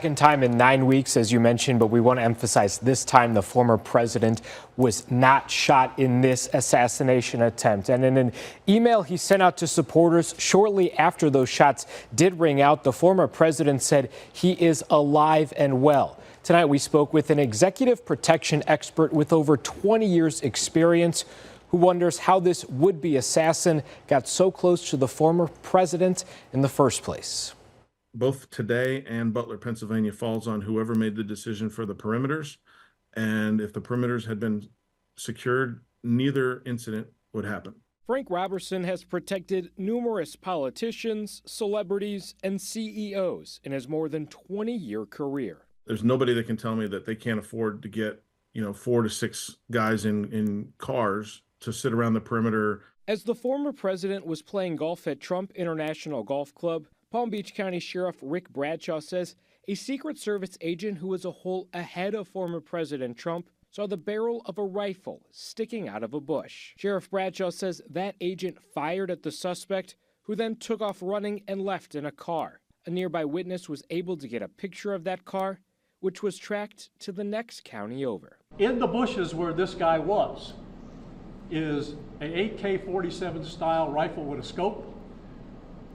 Second time in 9 weeks, as you mentioned, but we want to emphasize this time the former president was not shot in this assassination attempt. And in an email he sent out to supporters shortly after those shots did ring out, the former president said he is alive and well. Tonight we spoke with an executive protection expert with over 20 years experience who wonders how this would-be assassin got so close to the former president in the first place. Both today and Butler, Pennsylvania falls on whoever made the decision for the perimeters. And if the perimeters had been secured, neither incident would happen. Frank Robertson has protected numerous politicians, celebrities, and CEOs in his more than 20-year career. There's nobody that can tell me that they can't afford to get, 4 to 6 guys in cars to sit around the perimeter. As the former president was playing golf at Trump International Golf Club, Palm Beach County Sheriff Rick Bradshaw says a Secret Service agent who was a hole ahead of former President Trump saw the barrel of a rifle sticking out of a bush. Sheriff Bradshaw says that agent fired at the suspect, who then took off running and left in a car. A nearby witness was able to get a picture of that car, which was tracked to the next county over. In the bushes where this guy was is a AK-47 style rifle with a scope,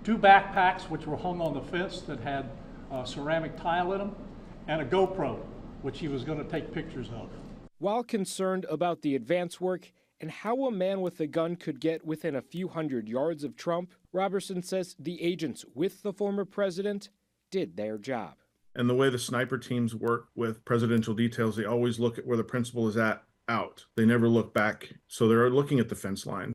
2 backpacks which were hung on the fence that had ceramic tile in them, and a GoPro, which he was going to take pictures of. While concerned about the advance work and how a man with a gun could get within a few hundred yards of Trump, Robertson says the agents with the former president did their job. And the way the sniper teams work with presidential details, they always look at where the principal is out. They never look back. So they're looking at the fence line.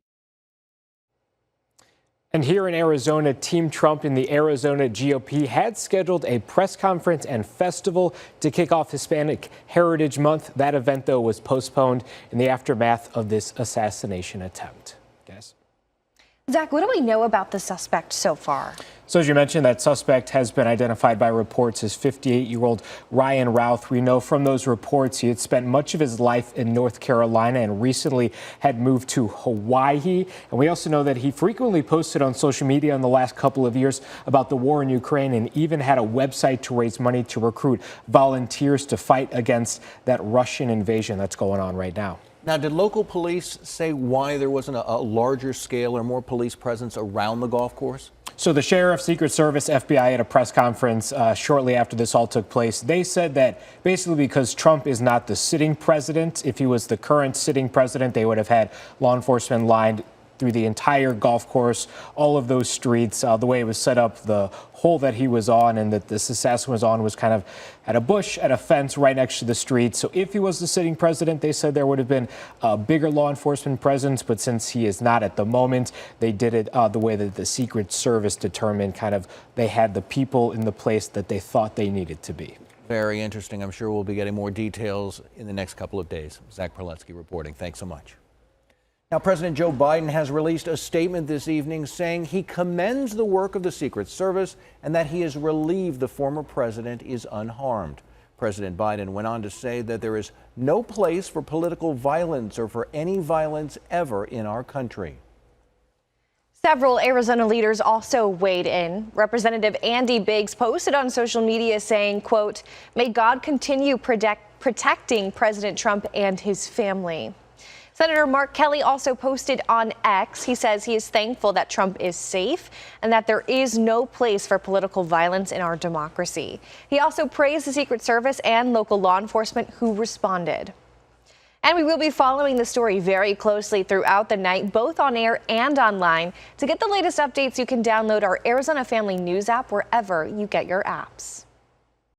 And here in Arizona, Team Trump in the Arizona GOP had scheduled a press conference and festival to kick off Hispanic Heritage Month. That event, though, was postponed in the aftermath of this assassination attempt. Guys? Zach, what do we know about the suspect so far? So as you mentioned, that suspect has been identified by reports as 58-year-old Ryan Routh. We know from those reports he had spent much of his life in North Carolina and recently had moved to Hawaii. And we also know that he frequently posted on social media in the last couple of years about the war in Ukraine and even had a website to raise money to recruit volunteers to fight against that Russian invasion that's going on right now. Now, did local police say why there wasn't a larger scale or more police presence around the golf course? So the sheriff, Secret Service, FBI at a press conference shortly after this all took place, they said that basically because Trump is not the sitting president, if he was the current sitting president, they would have had law enforcement lined through the entire golf course, all of those streets, the way it was set up, the hole that he was on and that this assassin was on was kind of at a bush, at a fence right next to the street. So if he was the sitting president, they said there would have been a bigger law enforcement presence. But since he is not at the moment, they did it the way that the Secret Service determined kind of they had the people in the place that they thought they needed to be. Very interesting. I'm sure we'll be getting more details in the next couple of days. Zach Perletsky reporting. Thanks so much. Now, President Joe Biden has released a statement this evening saying he commends the work of the Secret Service and that he is relieved the former president is unharmed. President Biden went on to say that there is no place for political violence or for any violence ever in our country. Several Arizona leaders also weighed in. Representative Andy Biggs posted on social media saying, quote, "May God continue protecting President Trump and his family." Senator Mark Kelly also posted on X. He says he is thankful that Trump is safe and that there is no place for political violence in our democracy. He also praised the Secret Service and local law enforcement who responded. And we will be following the story very closely throughout the night, both on air and online. To get the latest updates, you can download our Arizona Family News app wherever you get your apps.